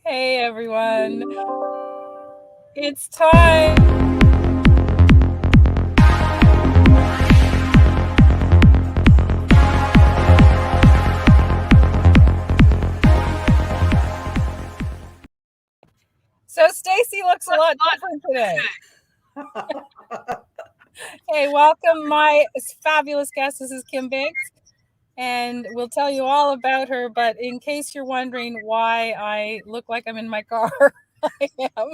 Hey everyone, it's time. So Stacy looks a lot different today. Hey, welcome my fabulous guest. This is Kim Biggs, and we'll tell you all about her. But in case you're wondering why I look like I'm in my car, I am.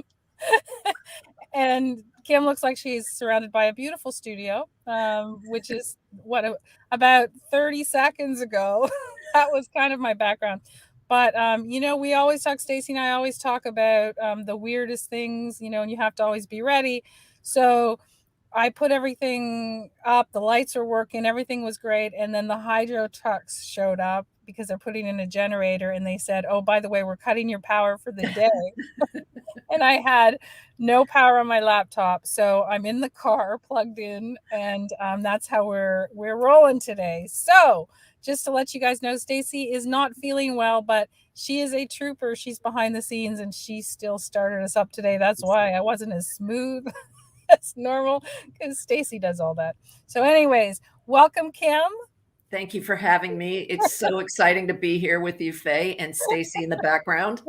And Kim looks like she's surrounded by a beautiful studio, which is about 30 seconds ago. That was kind of my background. But we always talk. Stacy and I always talk about the weirdest things, and you have to always be ready. So I put everything up, the lights were working, everything was great. And then the hydro trucks showed up because they're putting in a generator, and they said, "Oh, by the way, we're cutting your power for the day." And I had no power on my laptop. So I'm in the car plugged in, and that's how we're rolling today. So just to let you guys know, Stacy is not feeling well, but she is a trooper. She's behind the scenes, and she still started us up today. That's why I wasn't as smooth as normal, because Stacy does all that. So, anyways, welcome, Kim. Thank you for having me. It's so exciting to be here with you, Faye, and Stacy in the background.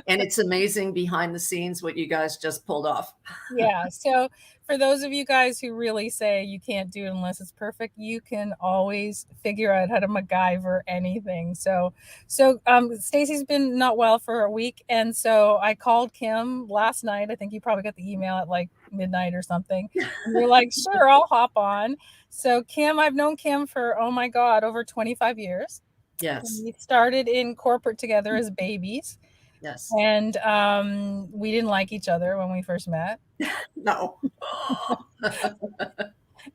And it's amazing behind the scenes what you guys just pulled off. Yeah. So for those of you guys who really say you can't do it unless it's perfect, you can always figure out how to MacGyver anything. So Stacy's been not well for a week, and so I called Kim last night. I think you probably got the email at like midnight or something. And you're like, sure, I'll hop on. So Kim, I've known Kim for, oh my God, over 25 years. Yes. We started in corporate together as babies, Yes. and we didn't like each other when we first met. No.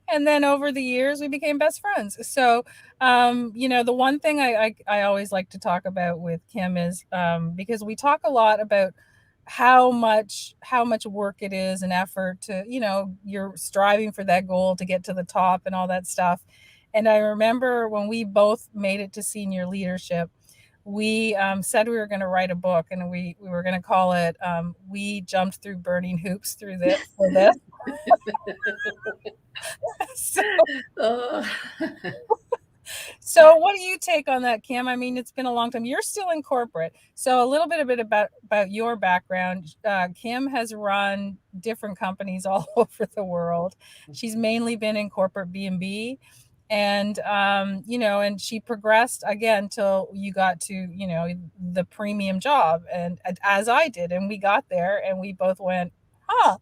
And then over the years, we became best friends. So, the one thing I always like to talk about with Kim is, because we talk a lot about how much work it is and effort to, you're striving for that goal to get to the top and all that stuff. And I remember when we both made it to senior leadership, we said we were going to write a book, and we were going to call it, "We Jumped Through Burning Hoops Through This for This." So, Uh, so what do you take on that, Kim? I mean, it's been a long time. You're still in corporate, so a little bit about your background. Kim has run different companies all over the world. She's mainly been in corporate B&B, and and she progressed again till you got to the premium job, and as I did, and we got there, and we both went, huh.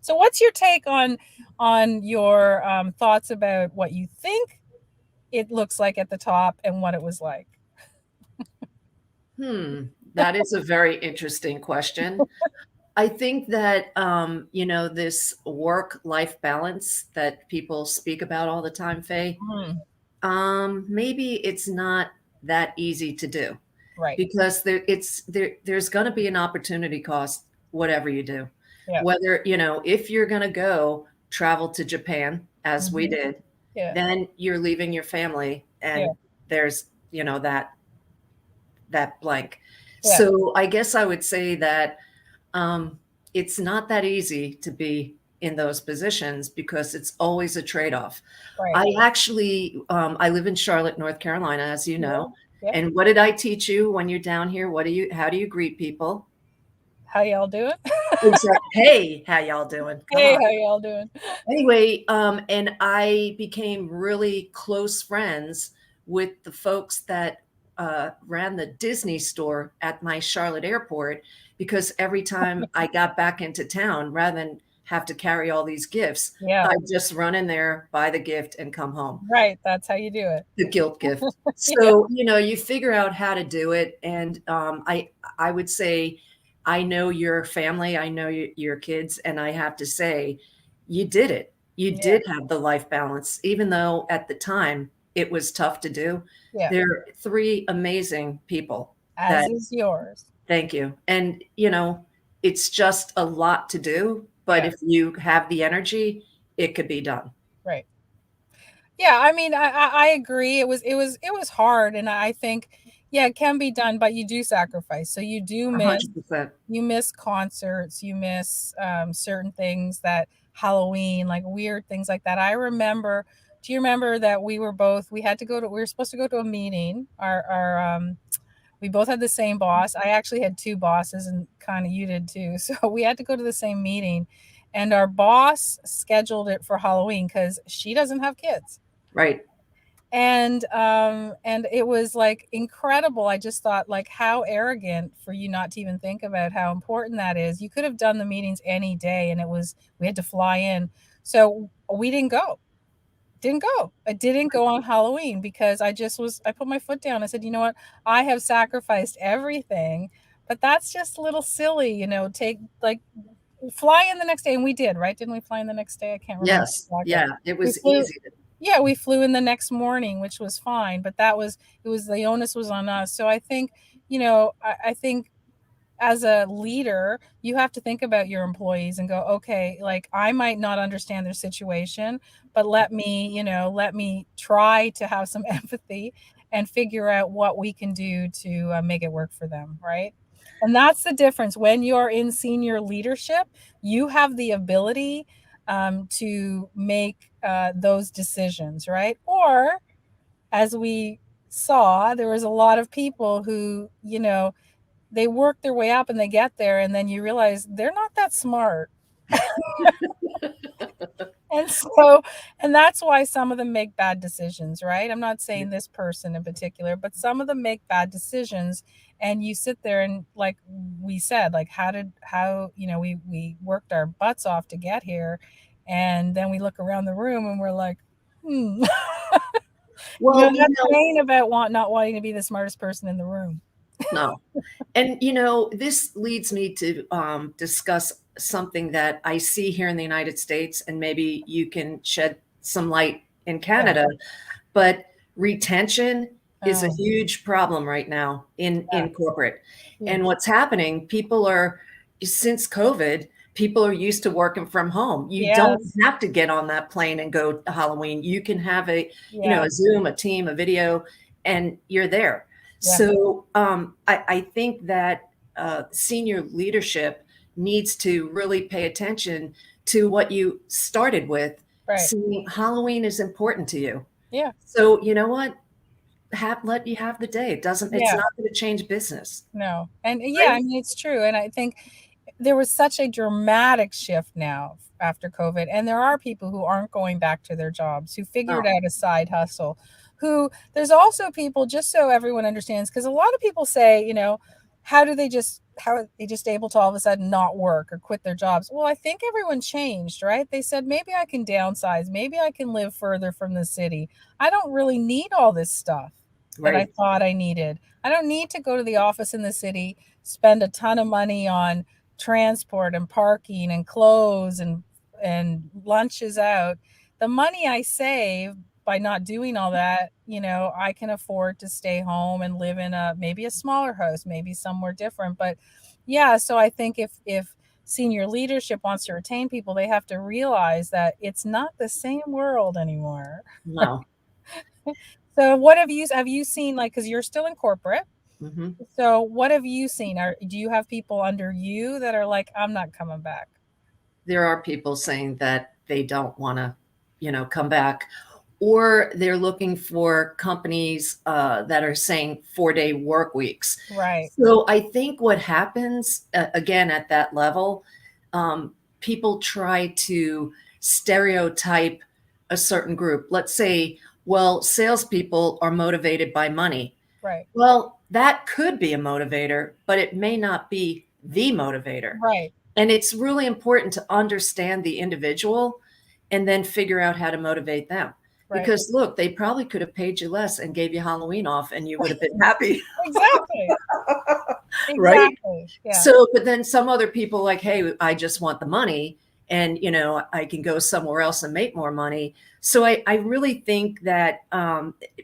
So what's your take on your thoughts about what you think it looks like at the top and what it was like? that is a very interesting question. I think that, this work-life balance that people speak about all the time, Faye, Mm, maybe it's not that easy to do right. because there's going to be an opportunity cost, whatever you do. Yeah. Whether, if you're going to go travel to Japan, as we Hmm. did, Yeah. then you're leaving your family Yeah. and there's, that blank. Yeah. So I guess I would say that it's not that easy to be in those positions because it's always a trade-off. Right. I live in Charlotte, North Carolina, as you Yeah. know. Yeah. And what did I teach you when you're down here? How do you greet people? How y'all doing? Exactly. Hey, how y'all doing? Come Hey, on. how y'all doing? Anyway, and I became really close friends with the folks that ran the Disney store at my Charlotte airport because every time I got back into town, rather than have to carry all these gifts, Yeah. I'd just run in there, buy the gift, and come home. Right. That's how you do it. The guilt gift. Yeah. So, you figure out how to do it. And I would say, I know your family, I know your kids, and I have to say, you did it. You Yeah. did have the life balance, even though at the time it was tough to do. Yeah. They're three amazing people As that is yours. thank you. And, it's just a lot to do, but Yeah. if you have the energy, it could be done. Right. Yeah, I mean, I agree. It was hard, and I think, Yeah, it can be done, but you do sacrifice. So you do miss 100%. you miss concerts, you miss certain things, that Halloween, like weird things like that. I remember. Do you remember that we had to go to we were supposed to go to a meeting. Our we both had the same boss. I actually had two bosses, and kind of you did too. So we had to go to the same meeting, and our boss scheduled it for Halloween because she doesn't have kids. Right. And it was like incredible. I just thought, like, how arrogant for you not to even think about how important that is. You could have done the meetings any day, and we had to fly in. So we didn't go. I didn't go on Halloween because I put my foot down. I said, you know what? I have sacrificed everything, but that's just a little silly, take, like, fly in the next day. And we did, right? Didn't we fly in the next day? I can't remember Yes. exactly. Yeah. It We was flew, easy. yeah, we flew in the next morning, which was fine, but it was, the onus was on us. So I think, I think as a leader, you have to think about your employees and go, okay, like, I might not understand their situation, but let me try to have some empathy and figure out what we can do to make it work for them, right? And that's the difference. When you're in senior leadership, you have the ability to make those decisions, right? Or, as we saw, there was a lot of people who, they work their way up and they get there, and then you realize they're not that smart. And so, and that's why some of them make bad decisions, right? I'm not saying this person in particular, but some of them make bad decisions. And you sit there and, like we said, like, we worked our butts off to get here. And then we look around the room and we're like, hmm. Well, Not saying about not wanting to be the smartest person in the room. no. And, this leads me to discuss something that I see here in the United States, and maybe you can shed some light in Yeah. Canada. But retention is a Oh, huge problem right now yeah. in corporate. And Huge. what's happening, since COVID, people are used to working from home. You don't Yes. have to get on that plane and go to Halloween. You can have Yeah. a Zoom, a team, a video, and you're there. Yeah. So I think that senior leadership needs to really pay attention to what you started with. Right. Seeing Halloween is important to you. Yeah. So you know what? Let you have the day. It's Yeah. not going to change business, No. And yeah, right? I mean, it's true. And I think there was such a dramatic shift now after COVID. And there are people who aren't going back to their jobs, who figured Oh, out a side hustle, who there's also people, just so everyone understands, because a lot of people say, how are they just able to all of a sudden not work or quit their jobs? Well, I think everyone changed, right? They said, maybe I can downsize. Maybe I can live further from the city. I don't really need all this stuff that I right. thought I needed. I don't need to go to the office in the city, spend a ton of money on transport and parking and clothes and lunches out. The money I save by not doing all that, I can afford to stay home and live in maybe a smaller house, maybe somewhere different. But yeah, so I think if senior leadership wants to retain people, they have to realize that it's not the same world anymore. No. So what have you seen, like, because you're still in corporate? Hmm. So what have you seen? Do you have people under you that are like, I'm not coming back? There are people saying that they don't want to, come back, or they're looking for companies that are saying 4-day work weeks. Right. So I think what happens again at that level, people try to stereotype a certain group. Let's say, well, salespeople are motivated by money. Right. Well, that could be a motivator, but it may not be the motivator. Right. And it's really important to understand the individual and then figure out how to motivate them. Right. Because look, they probably could have paid you less and gave you Halloween off and you would have been happy, Exactly. right? Exactly. Yeah. So, but then some other people like, hey, I just want the money and, I can go somewhere else and make more money. So I really think that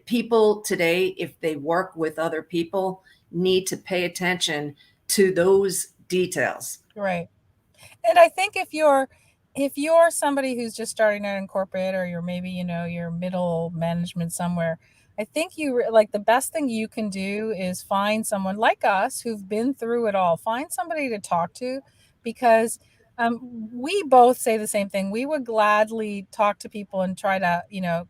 people today, if they work with other people, need to pay attention to those details. Right. And I think if you're somebody who's just starting out in corporate, or you're maybe, you're middle management somewhere, I think like the best thing you can do is find someone like us who've been through it all. Find somebody to talk to, because we both say the same thing. We would gladly talk to people and try to,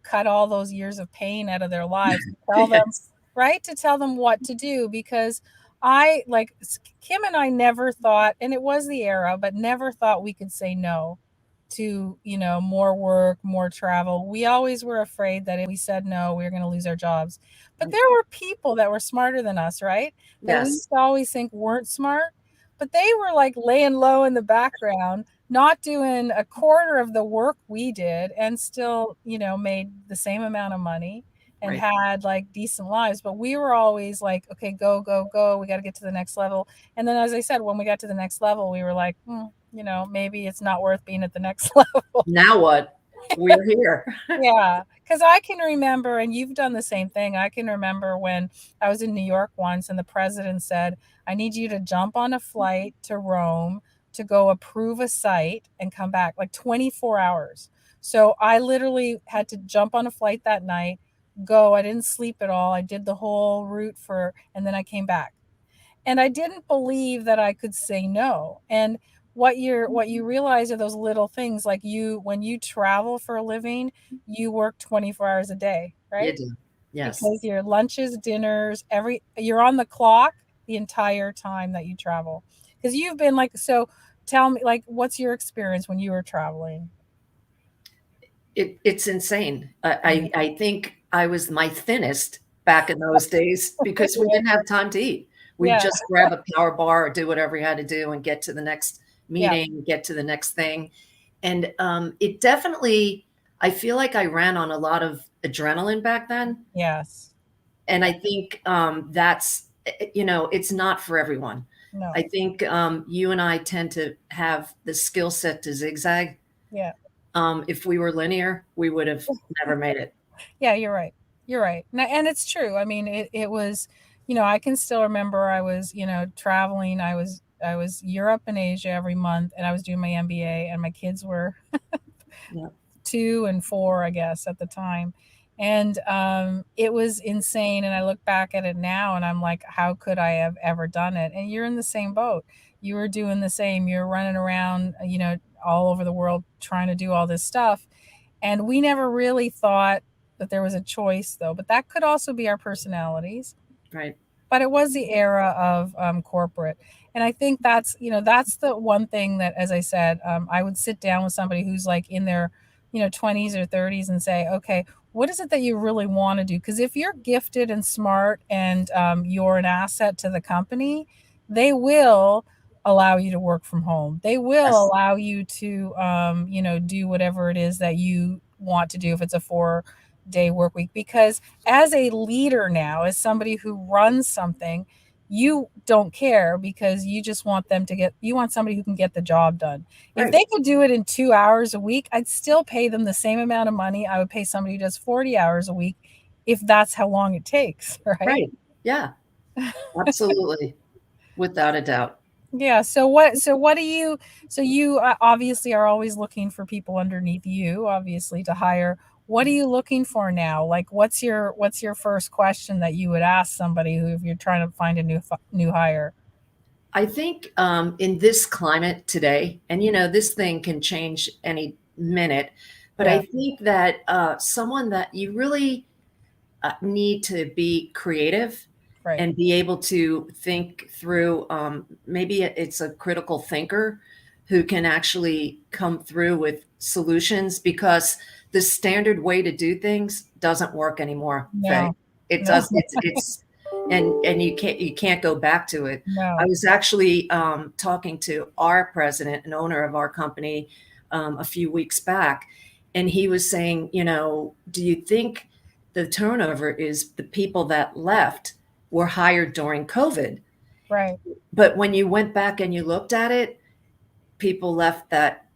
cut all those years of pain out of their lives, to tell them, Yes. right? To tell them what to do, because I like Kim and I never thought, and it was the era, but never thought we could say no to, more work, more travel. We always were afraid that if we said no, we were going to lose our jobs. But there were people that were smarter than us, right? That we Yes. used to always think weren't smart, but they were like laying low in the background, not doing a quarter of the work we did, and still, made the same amount of money and Right. had like decent lives. But we were always like, okay, go, go, go. We got to get to the next level. And then, as I said, when we got to the next level, we were like, maybe it's not worth being at the next level. Now what? We're here. Yeah, because I can remember, and you've done the same thing. I can remember when I was in New York once, and the president said, I need you to jump on a flight to Rome to go approve a site and come back, like 24 hours. So I literally had to jump on a flight that night, go. I didn't sleep at all. I did the whole route and then I came back. And I didn't believe that I could say no. And what you realize are those little things, like when you travel for a living, you work 24 hours a day, You right? do. Yes. Because your lunches, dinners, you're on the clock the entire time that you travel. Because you've been like, so tell me, like, what's your experience when you were traveling? It's insane. I think I was my thinnest back in those days because we didn't have time to eat. We'd Yeah, just grab a power bar or do whatever we had to do and get to the next yeah, meeting, get to the next thing. And it definitely, I feel like I ran on a lot of adrenaline back then. yes, And I think that's, it's not for everyone. I no, think you and I tend to have the skill set to zigzag. yeah. If we were linear, we would have never made it. Yeah, you're right. You're right. And it's true. I mean, it was, I can still remember I was, traveling. I was Europe and Asia every month, and I was doing my MBA, and my kids were Yeah. 2 and 4, I guess, at the time. And it was insane. And I look back at it now and I'm like, how could I have ever done it? And you're in the same boat. You were doing the same. You're running around, all over the world trying to do all this stuff. And we never really thought that there was a choice, though. But that could also be our personalities. Right. But it was the era of corporate. And I think that's the one thing that, as I said, I would sit down with somebody who's like in their, 20s or 30s and say, okay, what is it that you really want to do? Because if you're gifted and smart and you're an asset to the company, they will allow you to work from home. They will Yes. allow you to, do whatever it is that you want to do if it's a 4-day work week. Because as a leader now, as somebody who runs something, you don't care, because you just want you want somebody who can get the job done. If Right. they could do it in 2 hours a week, I'd still pay them the same amount of money I would pay somebody who does 40 hours a week, if that's how long it takes, right? Right. Yeah. Absolutely. Without a doubt. Yeah. So you obviously are always looking for people underneath you, obviously, to hire. What are you looking for now? Like, what's your first question that you would ask somebody who, if you're trying to find a new hire? I think in this climate today, and this thing can change any minute, but I Yeah. think that someone that you really need to be creative Right. and be able to think through. Maybe it's a critical thinker who can actually come through with solutions, because the standard way to do things doesn't work anymore, Faye. No. It No. does. It's and you can't go back to it. I No. was actually talking to our president and owner of our company a few weeks back, and he was saying, do you think the turnover is the people that left were hired during COVID? Right. But when you went back and you looked at it, people left that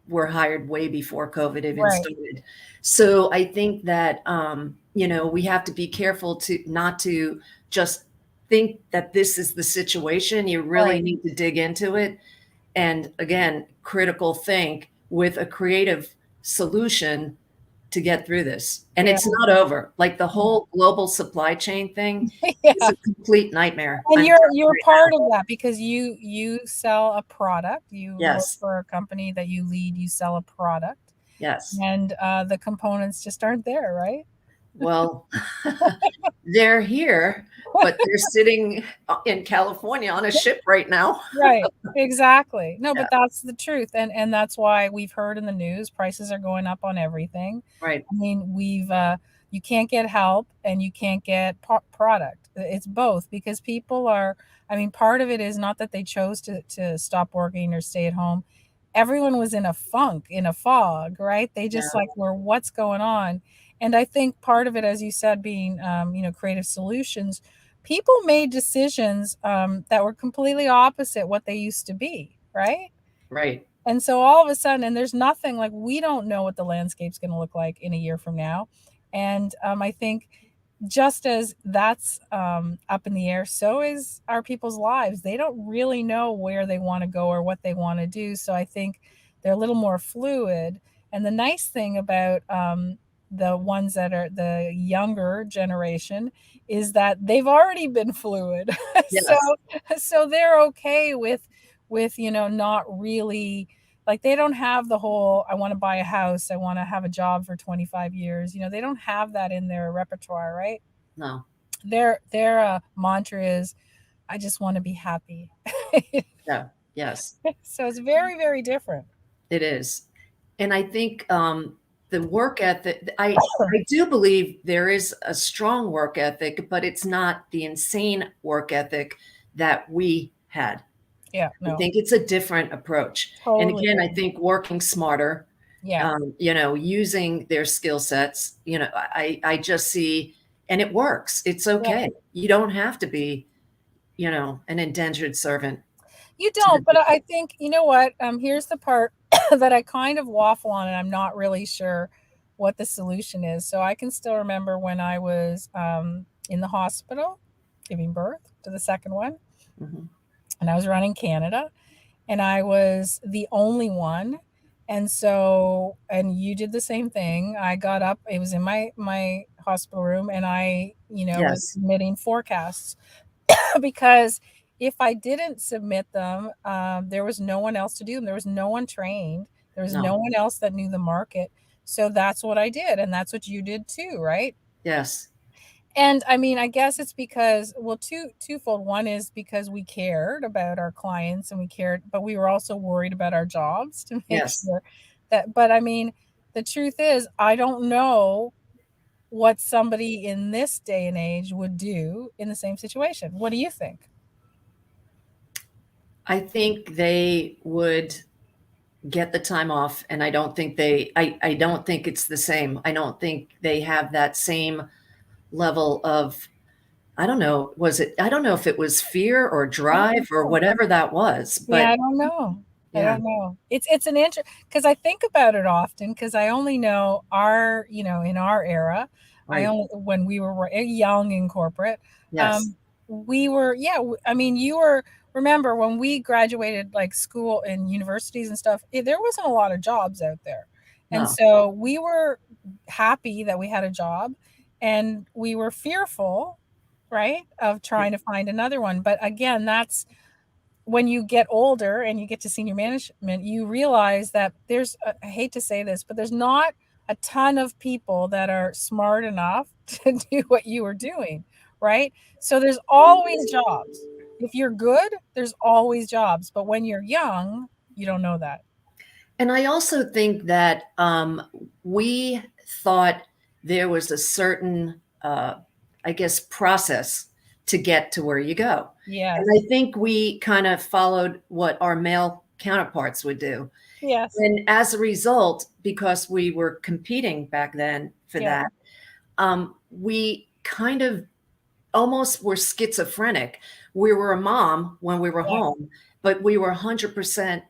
were hired way before COVID even Right. started. So I think that we have to be careful to not to just think that this is the situation. You really Right. need to dig into it. And again, critical think with a creative solution to get through this. And Yeah. it's not over. Like the whole global supply chain thing is Yeah. a complete nightmare. And I'm you're telling you you're right part now. of that because you sell a product. You work Yes. for a company that you lead, you sell a product, Yes. and the components just aren't there, right? Well, they're here, but they're sitting in California on a ship right now. Right. Exactly. No, Yeah. but that's the truth. And that's why we've heard in the news prices are going up on everything. Right. I mean, you can't get help and you can't get product. It's both because people are, I mean, part of it is not that they chose to stop working or stay at home. Everyone was in a funk, in a fog, right? They Yeah. just like were, what's going on? And I think part of it, as you said, being, creative solutions, people made decisions that were completely opposite what they used to be, right? Right. And so all of a sudden, and there's nothing like we don't know what the landscape's going to look like in a year from now. And I think just as that's up in the air, so is our people's lives. They don't really know where they want to go or what they want to do. So I think they're a little more fluid. And the nice thing about the ones that are the younger generation is that they've already been fluid. so Yes. so they're okay with not really, like they don't have the whole I want to buy a house, I want to have a job for 25 years. They don't have that in their repertoire, right? No. Their mantra is I just want to be happy. Yeah. Yes. So it's very, very different. It is. And I think the work ethic, I do believe there is a strong work ethic, but it's not the insane work ethic that we had. Yeah, I no, think it's a different approach. And totally again, I different. think working smarter, Yeah, using their skill sets, I just see, and it works. It's yeah. okay. You don't have to be, an indentured servant You to the don't, but I people. think you know what? Here's the part that I kind of waffle on, and I'm not really sure what the solution is. So I can still remember when I was in the hospital giving birth to the second one, Mhm. and I was running Canada, and I was the only one. And so, and you did the same thing. I got up. It was in my hospital room, and I, was Yes. submitting forecasts because if I didn't submit them, there was no one else to do them. There was no one trained. There was no No. one else that knew the market. So that's what I did, and that's what you did too, right? Yes. And I mean, I guess it's because, well, twofold. One is because we cared about our clients and we cared, but we were also worried about our jobs to make Yes. sure that. But I mean, the truth is, I don't know what somebody in this day and age would do in the same situation. What do you think? I think they would get the time off, and I don't think it's the same. I don't think they have that same level of, I don't know, I don't know if it was fear or I don't drive or know. whatever that was, Yeah, but I don't know. I yeah, don't know. It's an because I think about it often because I only know in our era, I right. only when we were young in corporate, Yes. um, we were, yeah, I mean, remember when we graduated like school and universities and stuff, there wasn't a lot of jobs out there. And No. so we were happy that we had a job and we were fearful, right, of Yeah. trying to find another one. But again, that's when you get older and you get to senior management, you realize that I hate to say this, but there's not a ton of people that are smart enough to do what you were doing, right? So there's always jobs. If you're good, there's always jobs. But when you're young, you don't know that. And I also think that we thought there was a certain, I guess, process to get to where you go. And Yes. I think we kind of followed what our male counterparts would do. Yes. And as a result, because we were competing back then for Yeah. that, we kind of almost were schizophrenic. We were a mom when we were Yeah. home, but we were 100%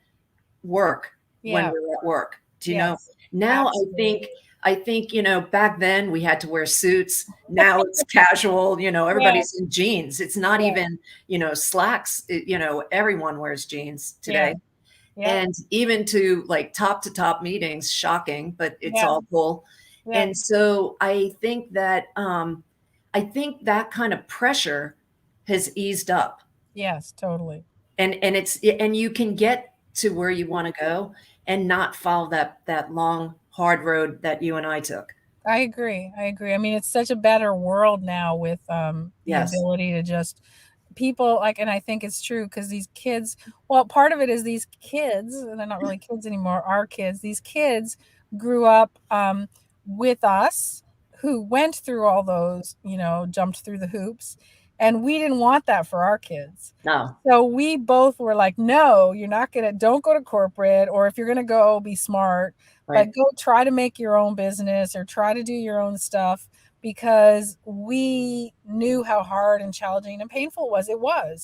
work when Yeah. we were at work. Do you know? Yes. Now Absolutely. I think, back then we had to wear suits. Now it's casual, Yeah. everybody's in jeans. It's not Yeah. even, slacks. Everyone wears jeans Yeah. today. Yeah. And even to like top meetings, shocking, but it's Yeah. all cool. Yeah. And so I think that kind of pressure has eased up, Yes, totally. and you can get to where you want to go and not follow that long hard road that you and I took. I agree. I agree. I mean, it's such a better world now with the Yes. ability to just people like, and I think it's true because these kids, well, part of it is these kids, and they're not really kids anymore, our kids, these kids grew up with us who went through all those, jumped through the hoops, and we didn't want that for our kids. No. So we both were like, no, you're not gonna, don't go to corporate, or if you're gonna go, be smart, but Right. go try to make your own business or try to do your own stuff, because we knew how hard and challenging and painful it was.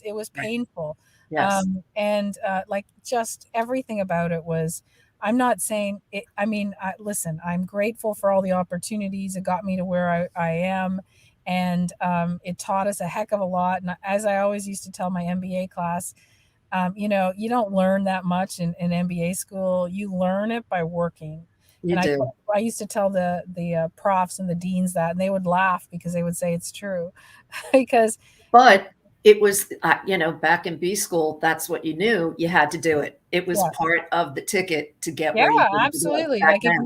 It was Right. painful. Yes. And like just everything about it was, I'm not saying it, I mean, listen, I'm grateful for all the opportunities. It got me to where I am. And it taught us a heck of a lot. And as I always used to tell my MBA class, you don't learn that much in MBA school. You learn it by working. You And do. I used to tell the profs and the deans that, and they would laugh because they would say it's true, because I But it was, back in B school, that's what you knew. You had to do it. It was yeah. part of the ticket to get Yeah, where you wanted to go absolutely. back Like then.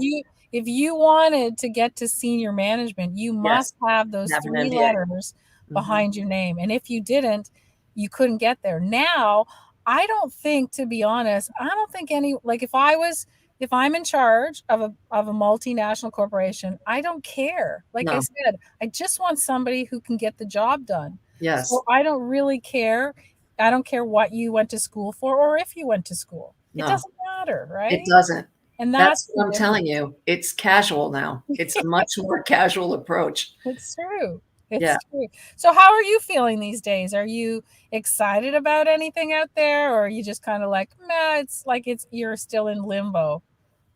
if you wanted to get to senior management, you Yes. must have those Have an 3 MBA. letters Mhm. behind your name. And if you didn't, you couldn't get there. Now, I don't think, to be honest, I don't think any, like if I'm in charge of a multinational corporation, I don't care. Like I No. said, I just want somebody who can get the job done. So Yes. I don't really care. I don't care what you went to school for or if you went to school. It No. doesn't matter, It right? doesn't. And that's That's the what I'm telling difference. you. It's casual now. It's a much more casual approach. It's true. Yeah. It's true. So how are you feeling these days? Are you excited about anything out there, or are you just kind of like, nah, it's like it's you're still in limbo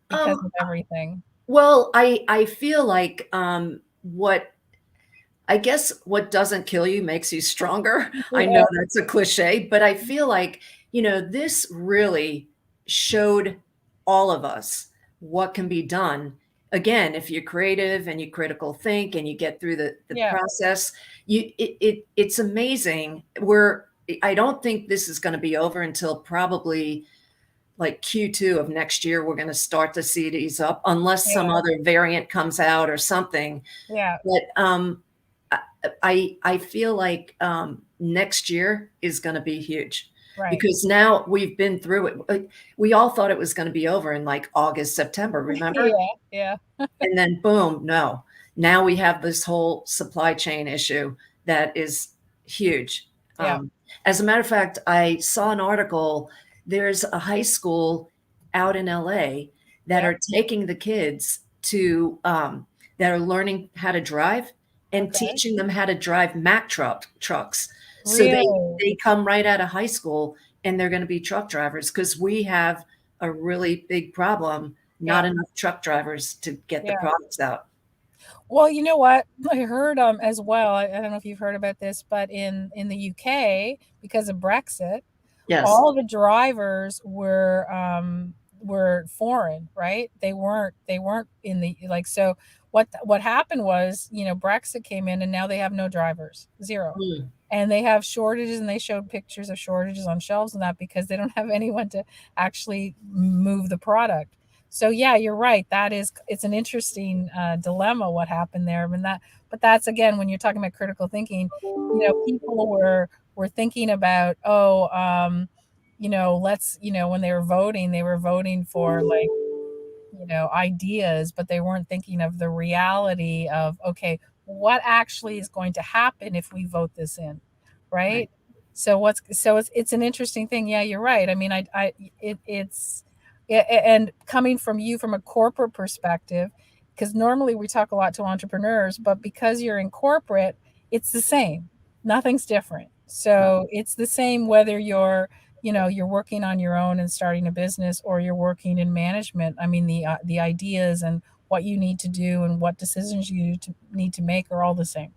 because Um, of everything? well, I feel like, what I guess what doesn't kill you makes you stronger. I Yeah, know that's a cliche, but I feel like, this really showed all of us what can be done. Again, if you're creative and you critical think and you get through the yeah, process, it's amazing. I don't think this is going to be over until probably like Q2 of next year. We're going to start to see it ease up unless some yeah, other variant comes out or something. yeah. But I feel like, next year is gonna be huge Right. because now we've been through it. We all thought it was gonna be over in, like, August, September, remember? Yeah, yeah, And then boom, no. Now we have this whole supply chain issue that is huge. yeah. As a matter of fact, I saw an article, there's a high school out in LA that Yep. are taking the kids that are learning how to drive and Okay. teaching them how to drive Mack trucks. So Really? they come right out of high school and they're gonna be truck drivers because we have a really big problem, not Yeah, enough truck drivers to get the yeah. products out. Well, you know what? I heard as well. I don't know if you've heard about this, but in the UK, because of Brexit, Yes. all the drivers were foreign, right? They weren't in the like so what happened was, Brexit came in and now they have no drivers. Zero. Mm, And they have shortages, and they showed pictures of shortages on shelves and that because they don't have anyone to actually move the product. So yeah, you're right. It's an interesting dilemma what happened there. I mean but that's again when you're talking about critical thinking, people were thinking about, oh, let's, when they were voting for like, ideas, but they weren't thinking of the reality of, okay, what actually is going to happen if we vote this in, right. right? So it's an interesting thing. Yeah, you're right. I mean, it's and coming from you from a corporate perspective, because normally we talk a lot to entrepreneurs, but because you're in corporate, it's the same. Nothing's different. No, So it's the same whether you're working on your own and starting a business, or you're working in management. I mean, the ideas and what you need to do and what decisions you need to make are all the same.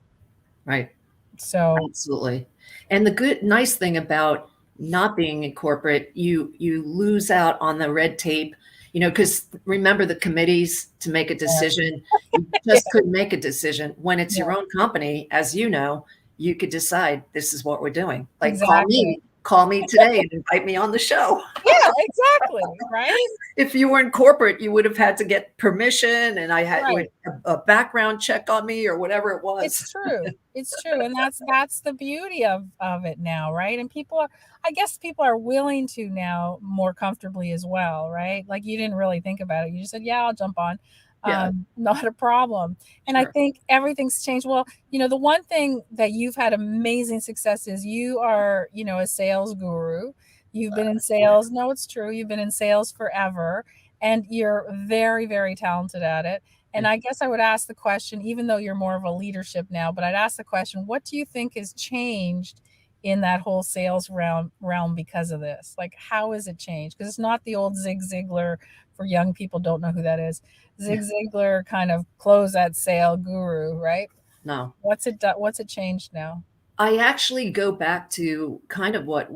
right. So Absolutely. And the nice thing about not being in corporate, you lose out on the red tape because remember the committees to make a Yeah. decision, you Yeah. just couldn't make a decision. When it's Yeah. your own company, as you know, you could decide this is what we're doing. Like Exactly. call me today and invite me on the show. Yeah, exactly. Right? If you were in corporate, you would have had to get permission, and I had Right. a background check on me or whatever it It's was. true. It's true. And that's the beauty of it now, right? And people are, I guess people are willing to now more comfortably as well, right? Like you didn't really think about it. You just said, "Yeah, I'll jump on." Yeah, Not a problem. And I sure. think everything's changed. Well, the one thing that you've had amazing success is you are, a sales guru. You've been in Yeah, sales. No, it's true. You've been in sales forever and you're very, very talented at it. And thank I you. guess I would ask the question, even though you're more of a leadership now, but I'd ask the question, what do you think has changed in that whole sales realm because of this? Like, how has it changed? Because it's not the old Zig Ziglar, for young people don't know who that is. Zig Ziglar kind of close that sale guru, right? No. What's it changed now? I actually go back to kind of what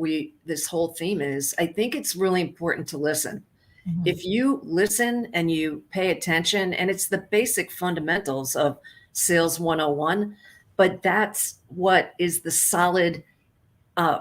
this whole theme is. I think it's really important to listen. Mhm. If you listen and you pay attention, and it's the basic fundamentals of Sales 101, but that's what is the solid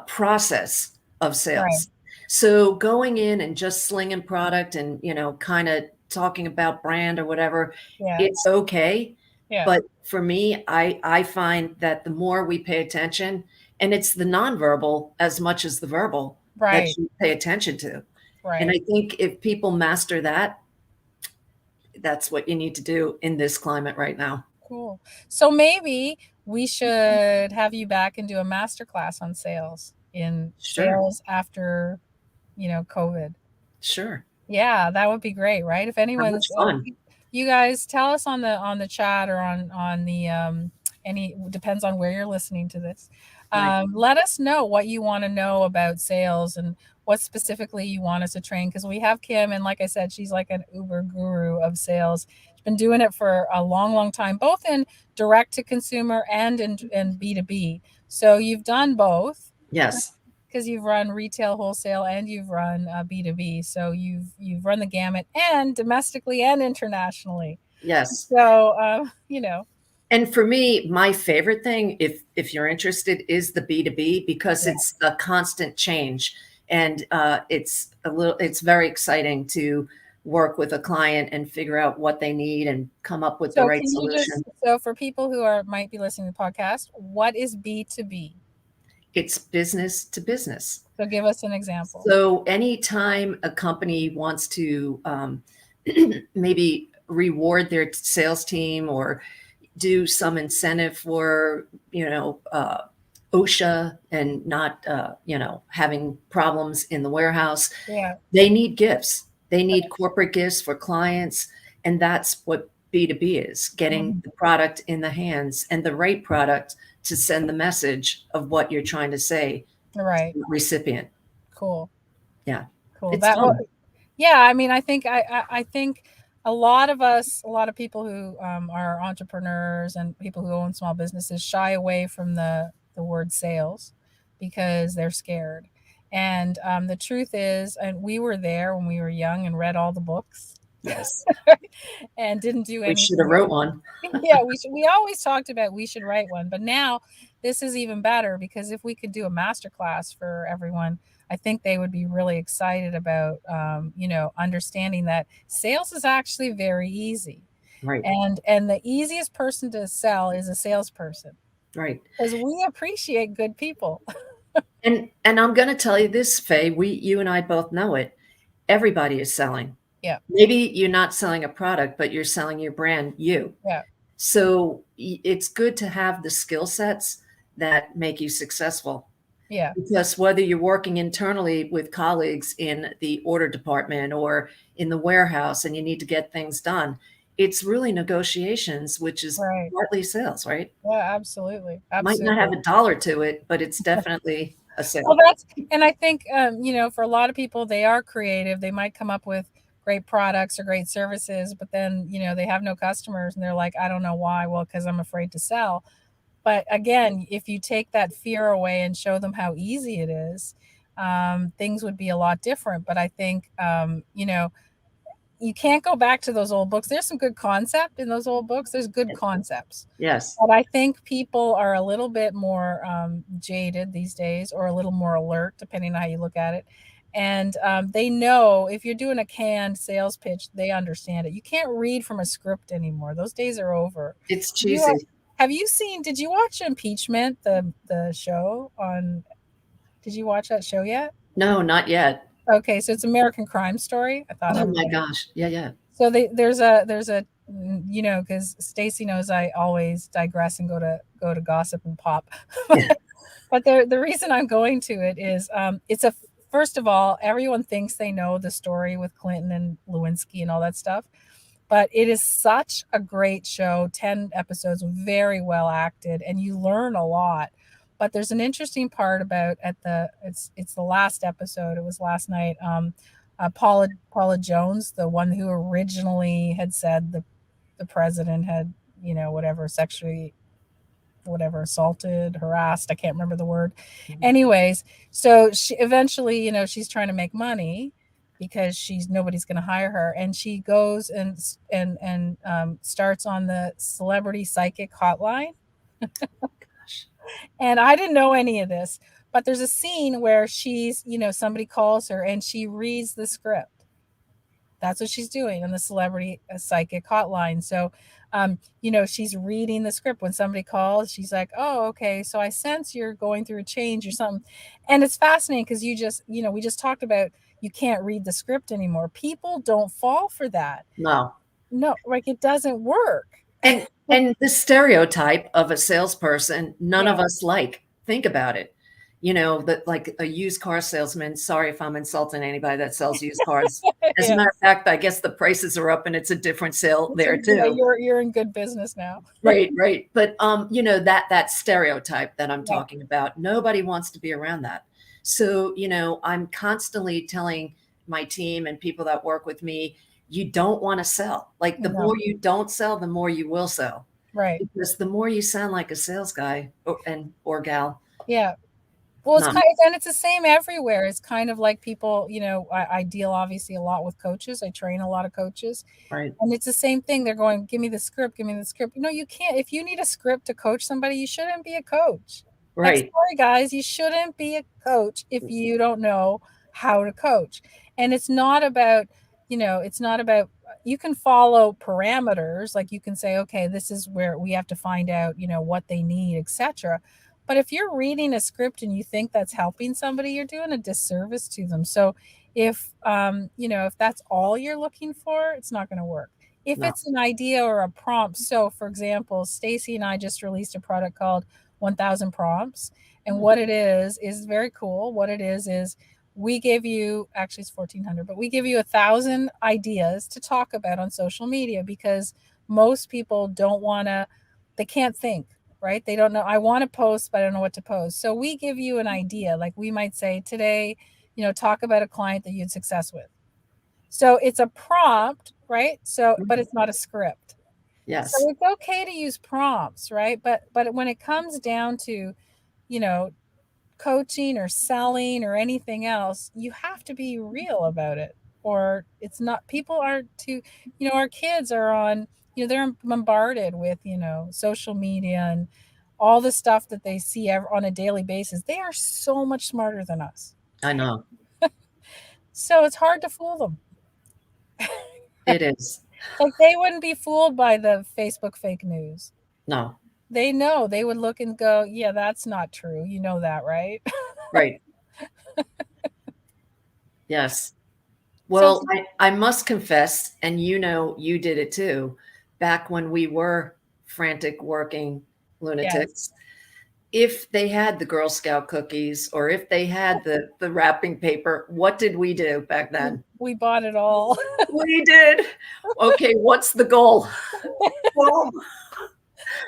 process of Right. sales. So going in and just slinging product and, kind of talking about brand or whatever, Yeah. it's okay. Yeah. But for me, I find that the more we pay attention, and it's the nonverbal as much as the verbal that Right. you pay attention to. And Right. I think if people master that, that's what you need to do in this climate right now. Cool. So maybe we should have you back and do a master class on sales in Sure. sales after, COVID. Sure. Yeah, that would be great, right? If How much anyone's, fun. you guys tell us on the chat or on the any depends on where you're listening to this. Right. Let us know what you want to know about sales and what specifically you want us to train because we have Kim and like I said, she's like an uber guru of sales. She's been doing it for a long, long time, both in direct to consumer and in B2B. So you've done both Yes. because you've run retail, wholesale, and you've run B2B. So you've run the gamut and domestically and internationally. Yes. So And for me, my favorite thing, if you're interested, is the B2B because yeah. it's a constant change, and it's very exciting to work with a client and figure out what they need and come up with the So right can you solution. for people who might be listening to the podcast, what is B2B? It's business to business. So give us an example. So anytime a company wants to maybe reward their sales team or do some incentive for OSHA and not having problems in the warehouse. Yeah. They need gifts. They need corporate gifts for clients, and that's what B2B is: getting Mhm. the product in the hands and the right product to send the message of what you're trying to say to Right. the recipient. Cool. Yeah, Cool. it's That well, fun. yeah, I mean, I think a lot of us, a lot of people who are entrepreneurs and people who own small businesses shy away from the word sales because they're scared. And the truth is, and we were there when we were young and read all the books Yes, and didn't do we should have anything. wrote one. Yeah, we always talked about we should write one, but now this is even better because if we could do a master class for everyone, I think they would be really excited about understanding that sales is actually very easy. Right, And the easiest person to sell is a salesperson right. because we appreciate good people. And I'm going to tell you this, Faye. You and I both know it. Everybody is selling. Yeah, Maybe you're not selling a product, but you're selling your brand, you. yeah, So it's good to have the skill sets that make you successful. yeah, Because whether you're working internally with colleagues in the order department or in the warehouse and you need to get things done, it's really negotiations, which is right. partly sales, right? Yeah, absolutely, Might not absolutely. have a dollar to it, but it's definitely a Well, sale. and I think, for a lot of people, they are creative. They might come up with great products or great services, but then, they have no customers and they're like, I don't know why. Well, because I'm afraid to sell. But again, if you take that fear away and show them how easy it is, things would be a lot different. But I think, you can't go back to those old books. There's some good concept in those old books. There's good concepts. Yes. But I think people are a little bit more jaded these days, or a little more alert, depending on how you look at it. And they know if you're doing a canned sales pitch, they understand it. You can't read from a script anymore. Those days are over. It's You are, cheesy. have you seen? Did you watch Impeachment, the show on? Did you watch that show yet? No, not yet. Okay, so it's American Crime Story. I thought Oh my everybody. gosh. Yeah, yeah. So there's a because Stacy knows I always digress and go to gossip and pop. But the reason I'm going to it is it's a first of all, everyone thinks they know the story with Clinton and Lewinsky and all that stuff, but it is such a great show. 10 episodes, very well acted, and you learn a lot. But there's an interesting part about it's the last episode. It was last night. Paula Jones, the one who originally had said the president had whatever sexually whatever assaulted, harassed, I can't remember the word. Anyways, so she eventually, she's trying to make money because nobody's going to hire her, and she goes and starts on the celebrity psychic hotline. Gosh. And I didn't know any of this, but there's a scene where somebody calls her and she reads the script. That's what she's doing on the celebrity psychic hotline. So, she's reading the script. When somebody calls, she's like, "Oh, okay. So I sense you're going through a change or something." And it's fascinating because we just talked about you can't read the script anymore. People don't fall for that. No. No, like it doesn't work. And the stereotype of a salesperson, none Yeah. of us like. Think about it. That like a used car salesman. Sorry if I'm insulting anybody that sells used cars. As a Yeah. matter of fact, I guess the prices are up and it's a different sale there Yeah, too. you're in good business now. Right, right. But that stereotype that I'm Yeah. talking about, nobody wants to be around that. So, I'm constantly telling my team and people that work with me, you don't want to sell. Like the No. more you don't sell, the more you will sell. Right. Because the more you sound like a sales guy or gal, Yeah. Well, it's no, kind of, and it's the same everywhere. It's kind of like people, I deal obviously a lot with coaches. I train a lot of coaches, right, and it's the same thing. They're going, "Give me the script, give me the script." You can't. If you need a script to coach somebody, you shouldn't be a coach. Like, right, sorry guys, you shouldn't be a coach if you don't know how to coach. And it's not about you can follow parameters, like you can say, okay, this is where we have to find out, what they need, etc. But if you're reading a script and you think that's helping somebody, you're doing a disservice to them. So if that's all you're looking for, it's not going to work. If no, it's an idea or a prompt, so for example, Stacy and I just released a product called 1000 Prompts. And what it is very cool. What it is we give you, actually it's 1400, but we give you 1,000 ideas to talk about on social media, because most people they can't think, right? They don't know. I want to post, but I don't know what to post. So we give you an idea. Like we might say today, talk about a client that you had success with. So it's a prompt, right? So, but it's not a script. yes, So it's okay to use prompts, right? But when it comes down to, you know, coaching or selling or anything else, you have to be real about it. Or it's not, people are too, our kids are on, they're bombarded with, social media and all the stuff that they see on a daily basis. They are so much smarter than us. I know So it's hard to fool them. it is. Like they wouldn't be fooled by the Facebook fake news. No, They know, they would look and go, yeah, that's not true. You know that, right? right. Yes. So Well, I must confess, and you did it too, back when we were frantic working yes, lunatics. If they had the Girl Scout cookies or if they had the wrapping paper, what did we do back then? we bought it all. We did. Okay, what's the goal? Boom.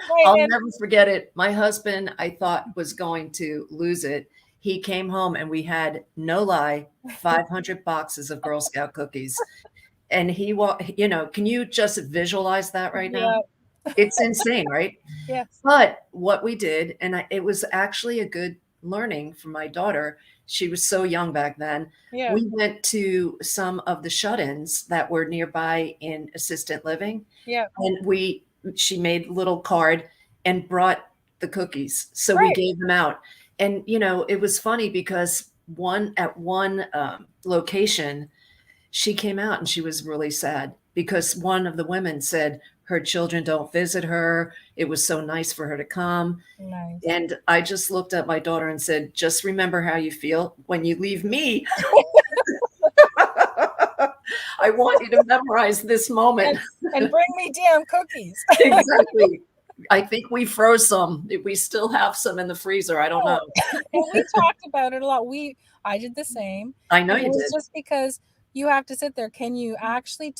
Right, I'll and never forget it. My husband, I thought, was going to lose it. He came home and we had, no lie, 500 boxes of Girl Scout cookies. And can you just visualize that right now? yeah, It's insane, right? yes, But what we did, and it was actually a good learning for my daughter, she was so young back then. Yeah. We went to some of the shut-ins that were nearby in assisted living, Yeah. and she made a little card and brought the cookies. So we Right. gave them out. And, it was funny because at one location, she came out and she was really sad because one of the women said her children don't visit her. It was so nice for her to come. Nice. And I just looked at my daughter and said, just remember how you feel when you leave me. I want you to memorize this moment. And bring me damn cookies. Exactly. I think we froze some. We still have some in the freezer. I don't know. And we talked about it a lot. I did the same. I know And you it was did. just because you have to sit there. Can you actually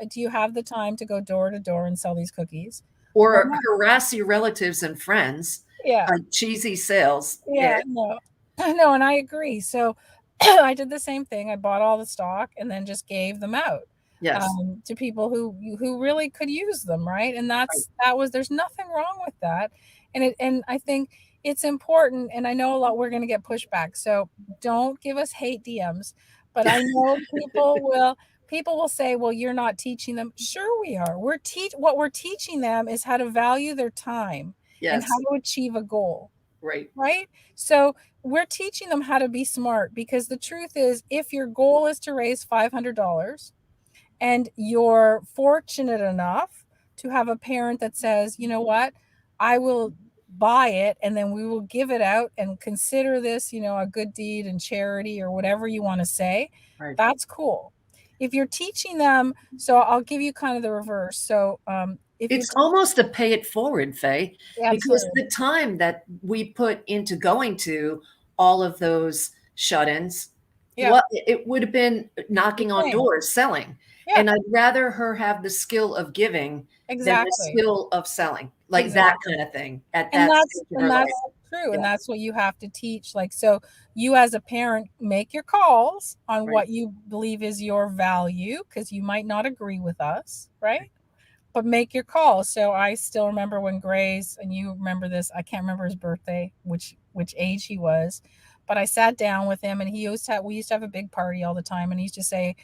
do you have the time to go door to door and sell these cookies? Or harass your relatives and friends Yeah. on cheesy sales. Yeah, no. No, and I agree. So I did the same thing. I bought all the stock and then just gave them out Yes. to people who really could use them, right? And there's nothing wrong with that. And I think it's important, and I know a lot we're going to get pushback. So don't give us hate DMs, but I know people will say, well, you're not teaching them. Sure we are. What we're teaching them is how to value their time and Yes. how to achieve a goal. Right. Right? So we're teaching them how to be smart, because the truth is, if your goal is to raise $500 and you're fortunate enough to have a parent that says, you know what, I will buy it and then we will give it out and consider this, a good deed and charity or whatever you want to say, Right. that's cool. If you're teaching them, so I'll give you kind of the reverse. So it's almost a pay it forward, Faye, because absolutely. the time that we put into going to all of those shut-ins, it would have been knocking on doors, selling. Yeah. And I'd rather her have the skill of giving than the skill of selling, like that kind of thing at that stage of her life. True. Yeah. And that's what you have to teach. Like, so you as a parent, make your calls on what you believe is your value, because you might not agree with us, right? But make your calls. So I still remember when Gray's, and you remember this, I can't remember his birthday, which age he was, but I sat down with him, and we used to have a big party all the time, and he used to say,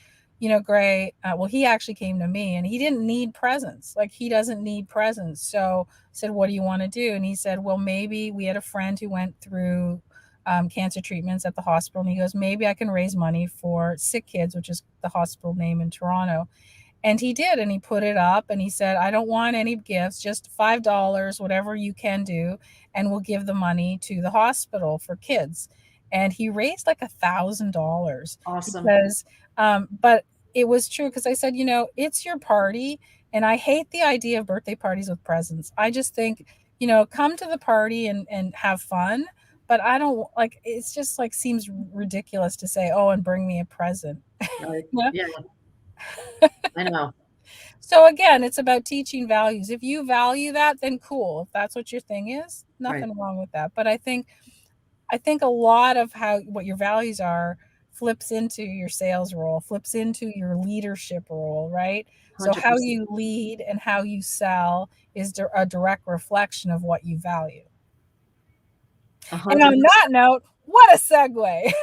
Gray, well, he actually came to me and he didn't need presents. Like, he doesn't need presents. So I said, what do you want to do? And he said, well, maybe we had a friend who went through cancer treatments at the hospital. And he goes, maybe I can raise money for Sick Kids, which is the hospital name in Toronto. And he did, and he put it up, and he said, I don't want any gifts, just $5, whatever you can do, and we'll give the money to the hospital for kids. And he raised like $1,000. Awesome. Because, but it was true, because I said, it's your party, and I hate the idea of birthday parties with presents. I just think, come to the party and have fun. But I don't like, it's just like seems ridiculous to say, oh, and bring me a present. Right. Yeah. I know. So again, it's about teaching values. If you value that, then cool. If that's what your thing is, nothing wrong with that. But I think a lot of what your values are flips into your sales role, flips into your leadership role, right? 100%. So how you lead and how you sell is a direct reflection of what you value. 100%. And on that note, what a segue.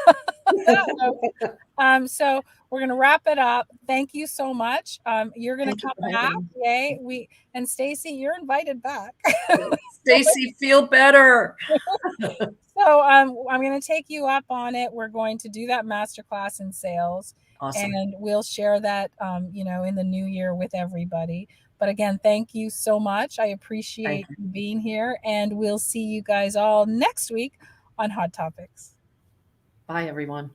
So we're going to wrap it up. Thank you so much. You're going to come back. Yay. And Stacy, you're invited back. Stacy, feel better. So I'm going to take you up on it. We're going to do that masterclass in sales. Awesome. And we'll share that, in the new year with everybody. But again, thank you so much. I appreciate you being here, and we'll see you guys all next week on Hot Topics. Bye, everyone.